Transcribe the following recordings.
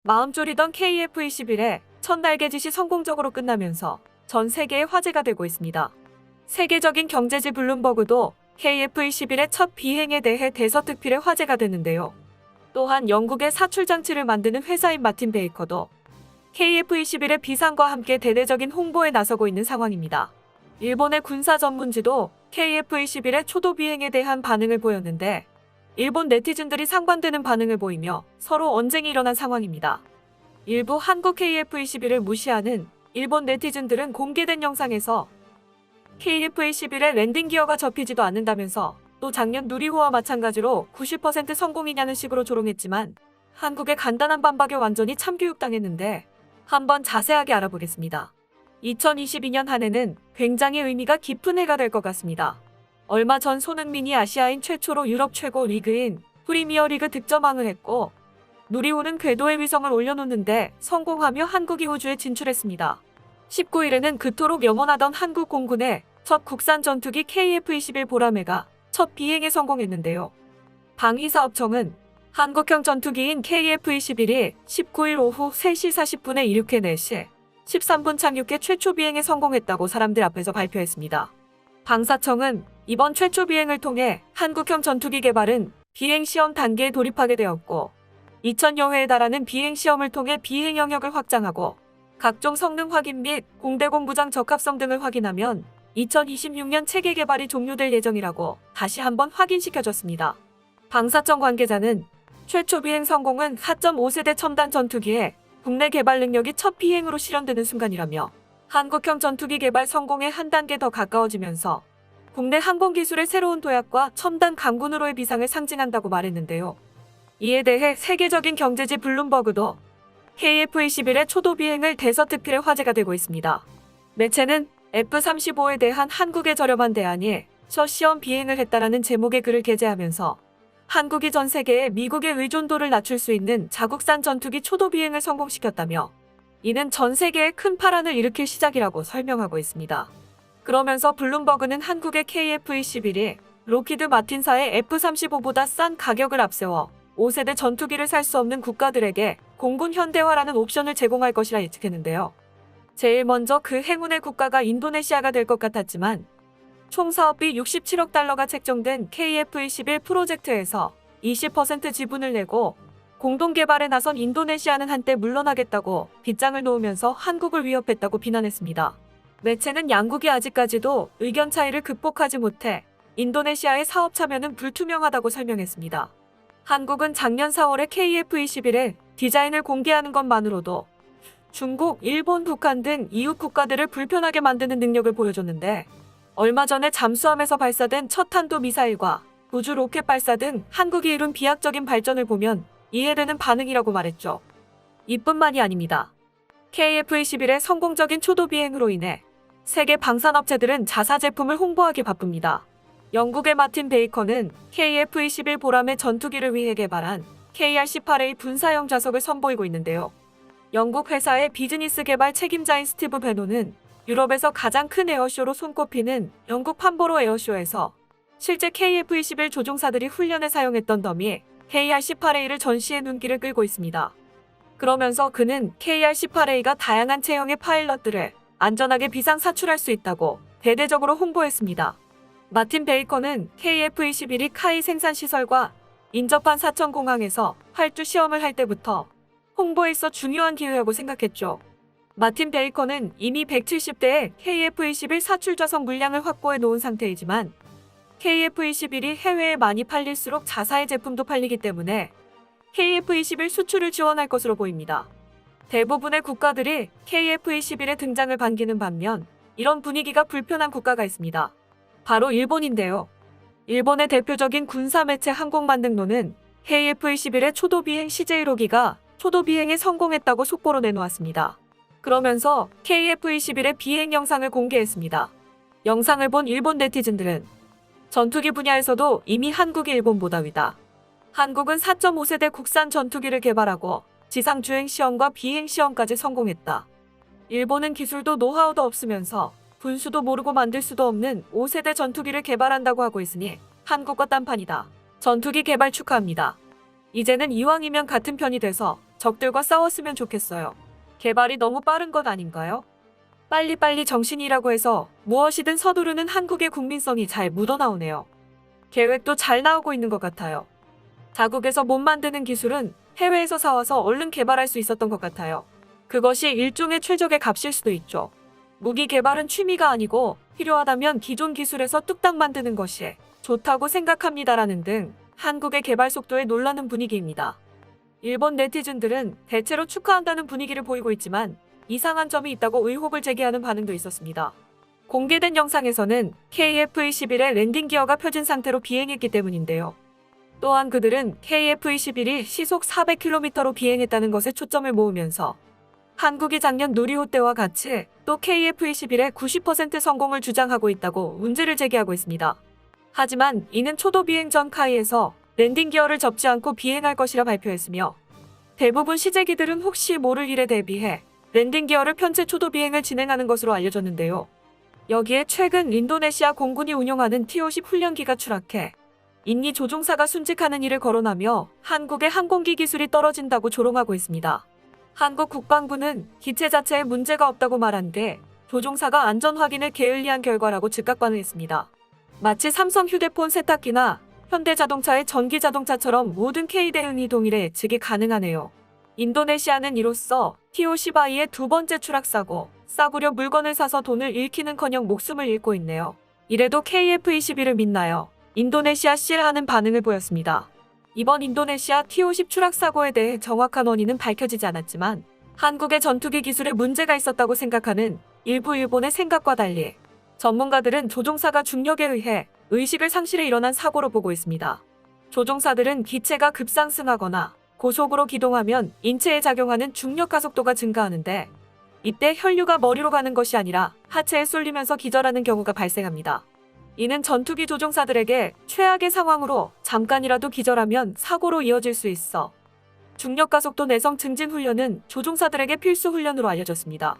마음 졸이던 KF-21의 첫 날개짓이 성공적으로 끝나면서 전 세계의 화제가 되고 있습니다. 세계적인 경제지 블룸버그도 KF-21의 첫 비행에 대해 대서특필의 화제가 됐는데요. 또한 영국의 사출 장치를 만드는 회사인 마틴 베이커도 KF-21의 비상과 함께 대대적인 홍보에 나서고 있는 상황입니다. 일본의 군사 전문지도 KF-21의 초도 비행에 대한 반응을 보였는데 일본 네티즌들이 상반되는 반응을 보이며 서로 언쟁이 일어난 상황입니다. 일부 한국 KF-21을 무시하는 일본 네티즌들은 공개된 영상에서 KF-21의 랜딩 기어가 접히지도 않는다면서 또 작년 누리호와 마찬가지로 90% 성공이냐는 식으로 조롱했지만 한국의 간단한 반박에 완전히 참교육당했는데 한번 자세하게 알아보겠습니다. 2022년 한 해는 굉장히 의미가 깊은 해가 될 것 같습니다. 얼마 전 손흥민이 아시아인 최초로 유럽 최고 리그인 프리미어리그 득점왕을 했고 누리호는 궤도에 위성을 올려놓는데 성공하며 한국이 호주에 진출했습니다. 19일에는 그토록 영원하던 한국 공군의 첫 국산 전투기 KF-21 보라매가 첫 비행에 성공했는데요. 방위사업청은 한국형 전투기인 KF-21이 19일 오후 3시 40분에 이륙해 4시 13분 착륙해 최초 비행에 성공했다고 사람들 앞에서 발표했습니다. 방사청은 이번 최초 비행을 통해 한국형 전투기 개발은 비행시험 단계에 돌입하게 되었고 2000여 회에 달하는 비행시험을 통해 비행 영역을 확장하고 각종 성능 확인 및 공대공 부장 적합성 등을 확인하면 2026년 체계 개발이 종료될 예정이라고 다시 한번 확인시켜줬습니다. 방사청 관계자는 최초 비행 성공은 4.5세대 첨단 전투기의 국내 개발 능력이 첫 비행으로 실현되는 순간이라며 한국형 전투기 개발 성공에 한 단계 더 가까워지면서 국내 항공기술의 새로운 도약과 첨단 강군으로의 비상을 상징한다고 말했는데요. 이에 대해 세계적인 경제지 블룸버그도 KF-21의 초도 비행을 대서특필의 화제가 되고 있습니다. 매체는 F-35에 대한 한국의 저렴한 대안이 첫 시험 비행을 했다라는 제목의 글을 게재하면서 한국이 전 세계에 미국의 의존도를 낮출 수 있는 자국산 전투기 초도 비행을 성공시켰다며 이는 전 세계에 큰 파란을 일으킬 시작이라고 설명하고 있습니다. 그러면서 블룸버그는 한국의 KF-21이 록히드 마틴사의 F-35보다 싼 가격을 앞세워 5세대 전투기를 살 수 없는 국가들에게 공군 현대화라는 옵션을 제공할 것이라 예측했는데요. 제일 먼저 그 행운의 국가가 인도네시아가 될 것 같았지만 총 사업비 67억 달러가 책정된 KF-21 프로젝트에서 20% 지분을 내고 공동 개발에 나선 인도네시아는 한때 물러나겠다고 빗장을 놓으면서 한국을 위협했다고 비난했습니다. 매체는 양국이 아직까지도 의견 차이를 극복하지 못해 인도네시아의 사업 참여는 불투명하다고 설명했습니다. 한국은 작년 4월에 KF-21의 디자인을 공개하는 것만으로도 중국, 일본, 북한 등 이웃 국가들을 불편하게 만드는 능력을 보여줬는데 얼마 전에 잠수함에서 발사된 첫 탄도 미사일과 우주 로켓 발사 등 한국이 이룬 비약적인 발전을 보면 이해되는 반응이라고 말했죠. 이뿐만이 아닙니다. KF-21의 성공적인 초도 비행으로 인해 세계 방산업체들은 자사 제품을 홍보하기 바쁩니다. 영국의 마틴 베이커는 KF-21 보람의 전투기를 위해 개발한 KR-18A 분사형 좌석을 선보이고 있는데요. 영국 회사의 비즈니스 개발 책임자인 스티브 베노는 유럽에서 가장 큰 에어쇼로 손꼽히는 영국 판보로 에어쇼에서 실제 KF-21 조종사들이 훈련에 사용했던 더미 KR-18A를 전시해 눈길을 끌고 있습니다. 그러면서 그는 KR-18A가 다양한 체형의 파일럿들을 안전하게 비상 사출할 수 있다고 대대적으로 홍보했습니다. 마틴 베이커는 KF-21이 카이 생산시설과 인접한 사천공항에서 활주 시험을 할 때부터 홍보에 있어 중요한 기회라고 생각했죠. 마틴 베이커는 이미 170대의 KF-21 사출 좌석 물량을 확보해 놓은 상태이지만 KF-21이 해외에 많이 팔릴수록 자사의 제품도 팔리기 때문에 KF-21 수출을 지원할 것으로 보입니다. 대부분의 국가들이 KF-21의 등장을 반기는 반면 이런 분위기가 불편한 국가가 있습니다. 바로 일본인데요. 일본의 대표적인 군사 매체 한국만능론은 KF-21의 초도 비행 CJ-로기가 초도 비행에 성공했다고 속보로 내놓았습니다. 그러면서 KF-21의 비행 영상을 공개했습니다. 영상을 본 일본 네티즌들은 전투기 분야에서도 이미 한국이 일본보다 위다. 한국은 4.5세대 국산 전투기를 개발하고 지상 주행 시험과 비행 시험까지 성공했다. 일본은 기술도 노하우도 없으면서 분수도 모르고 만들 수도 없는 5세대 전투기를 개발한다고 하고 있으니 한국과 딴판이다. 전투기 개발 축하합니다. 이제는 이왕이면 같은 편이 돼서 적들과 싸웠으면 좋겠어요. 개발이 너무 빠른 것 아닌가요? 빨리빨리 정신이라고 해서 무엇이든 서두르는 한국의 국민성이 잘 묻어나오네요. 계획도 잘 나오고 있는 것 같아요. 자국에서 못 만드는 기술은 해외에서 사와서 얼른 개발할 수 있었던 것 같아요. 그것이 일종의 최적의 값일 수도 있죠. 무기 개발은 취미가 아니고 필요하다면 기존 기술에서 뚝딱 만드는 것이 좋다고 생각합니다라는 등 한국의 개발 속도에 놀라는 분위기입니다. 일본 네티즌들은 대체로 축하한다는 분위기를 보이고 있지만 이상한 점이 있다고 의혹을 제기하는 반응도 있었습니다. 공개된 영상에서는 KF-21의 랜딩 기어가 펴진 상태로 비행했기 때문인데요. 또한 그들은 KF-21이 시속 400km로 비행했다는 것에 초점을 모으면서 한국이 작년 누리호 때와 같이 또 KF-21의 90% 성공을 주장하고 있다고 문제를 제기하고 있습니다. 하지만 이는 초도 비행 전 카이에서 랜딩 기어를 접지 않고 비행할 것이라 발표했으며 대부분 시제기들은 혹시 모를 일에 대비해 랜딩 기어를 편 채 초도 비행을 진행하는 것으로 알려졌는데요. 여기에 최근 인도네시아 공군이 운용하는 T-50 훈련기가 추락해 인니 조종사가 순직하는 일을 거론하며 한국의 항공기 기술이 떨어진다고 조롱하고 있습니다. 한국 국방부는 기체 자체에 문제가 없다고 말한 뒤 조종사가 안전 확인을 게을리한 결과라고 즉각 반응했습니다. 마치 삼성 휴대폰 세탁기나 현대자동차의 전기자동차처럼 모든 K 대응이 동일해 예측이 가능하네요. 인도네시아는 이로써 T-50I의 두 번째 추락사고, 싸구려 물건을 사서 돈을 잃기는커녕 목숨을 잃고 있네요. 이래도 KF-21을 믿나요? 인도네시아 실하는 반응을 보였습니다. 이번 인도네시아 T-50 추락 사고에 대해 정확한 원인은 밝혀지지 않았지만 한국의 전투기 기술에 문제가 있었다고 생각하는 일부 일본의 생각과 달리 전문가들은 조종사가 중력에 의해 의식을 상실해 일어난 사고로 보고 있습니다. 조종사들은 기체가 급상승하거나 고속으로 기동하면 인체에 작용하는 중력 가속도가 증가하는데 이때 혈류가 머리로 가는 것이 아니라 하체에 쏠리면서 기절하는 경우가 발생합니다. 이는 전투기 조종사들에게 최악의 상황으로 잠깐이라도 기절하면 사고로 이어질 수 있어 중력가속도 내성 증진 훈련은 조종사들에게 필수 훈련으로 알려졌습니다.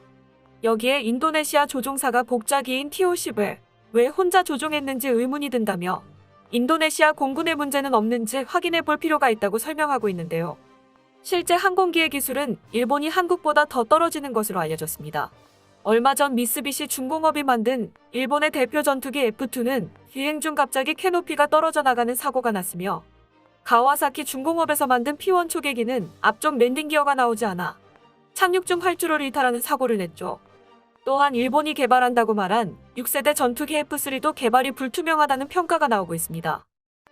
여기에 인도네시아 조종사가 복자기인 T-50을 왜 혼자 조종했는지 의문이 든다며 인도네시아 공군의 문제는 없는지 확인해 볼 필요가 있다고 설명하고 있는데요. 실제 항공기의 기술은 일본이 한국보다 더 떨어지는 것으로 알려졌습니다. 얼마 전 미쓰비시 중공업이 만든 일본의 대표 전투기 F2는 비행 중 갑자기 캐노피가 떨어져 나가는 사고가 났으며 가와사키 중공업에서 만든 P1 초계기는 앞쪽 랜딩 기어가 나오지 않아 착륙 중 활주로를 이탈하는 사고를 냈죠. 또한 일본이 개발한다고 말한 6세대 전투기 F3도 개발이 불투명하다는 평가가 나오고 있습니다.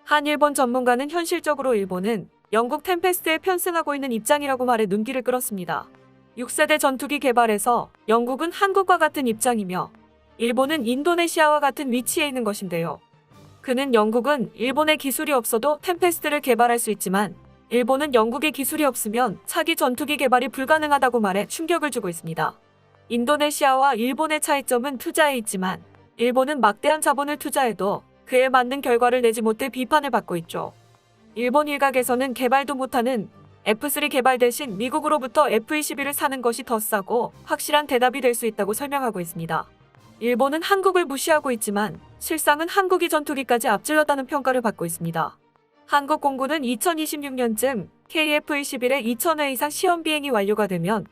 한 일본 전문가는 현실적으로 일본은 영국 템페스트에 편승하고 있는 입장이라고 말해 눈길을 끌었습니다. 6세대 전투기 개발에서 영국은 한국과 같은 입장이며 일본은 인도네시아와 같은 위치에 있는 것인데요. 그는 영국은 일본의 기술이 없어도 템페스트를 개발할 수 있지만 일본은 영국의 기술이 없으면 차기 전투기 개발이 불가능하다고 말해 충격을 주고 있습니다. 인도네시아와 일본의 차이점은 투자에 있지만 일본은 막대한 자본을 투자해도 그에 맞는 결과를 내지 못해 비판을 받고 있죠. 일본 일각에서는 개발도 못하는 F3 개발 대신 미국으로부터 F-21을 사는 것이 더 싸고 확실한 대답이 될 수 있다고 설명하고 있습니다. 일본은 한국을 무시하고 있지만 실상은 한국이 전투기까지 앞질렀다는 평가를 받고 있습니다. 한국 공군은 2026년쯤 KF-21의 2,000회 이상 시험 비행이 완료가 되면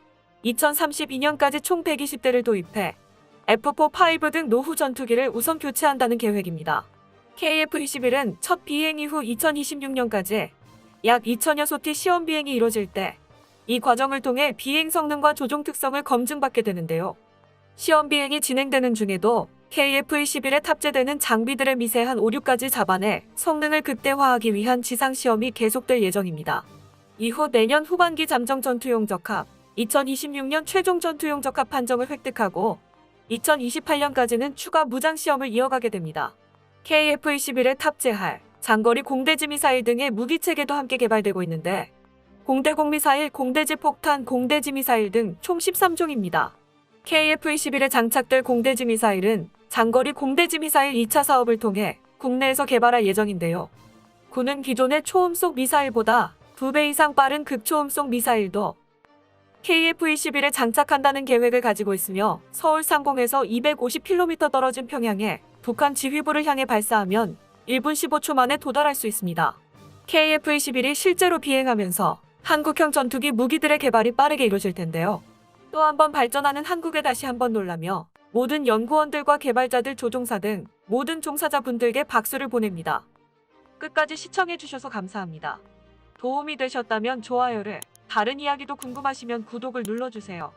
2032년까지 총 120대를 도입해 F-4, 5 등 노후 전투기를 우선 교체한다는 계획입니다. KF-21은 첫 비행 이후 2026년까지 약 2,000여 소티 시험 비행이 이뤄질 때 이 과정을 통해 비행 성능과 조종 특성을 검증받게 되는데요. 시험 비행이 진행되는 중에도 KF-21에 탑재되는 장비들의 미세한 오류까지 잡아내 성능을 극대화하기 위한 지상 시험이 계속될 예정입니다. 이후 내년 후반기 잠정 전투용 적합, 2026년 최종 전투용 적합 판정을 획득하고 2028년까지는 추가 무장 시험을 이어가게 됩니다. KF-21에 탑재할 장거리 공대지 미사일 등의 무기 체계도 함께 개발되고 있는데 공대공 미사일, 공대지 폭탄, 공대지 미사일 등 총 13종입니다. KF-21에 장착될 공대지 미사일은 장거리 공대지 미사일 2차 사업을 통해 국내에서 개발할 예정인데요. 군은 기존의 초음속 미사일보다 2배 이상 빠른 극초음속 미사일도 KF-21에 장착한다는 계획을 가지고 있으며 서울 상공에서 250km 떨어진 평양에 북한 지휘부를 향해 발사하면 1분 15초 만에 도달할 수 있습니다. KF-21이 실제로 비행하면서 한국형 전투기 무기들의 개발이 빠르게 이루어질 텐데요. 또 한 번 발전하는 한국에 다시 한번 놀라며 모든 연구원들과 개발자들, 조종사 등 모든 종사자분들께 박수를 보냅니다. 끝까지 시청해주셔서 감사합니다. 도움이 되셨다면 좋아요를, 다른 이야기도 궁금하시면 구독을 눌러주세요.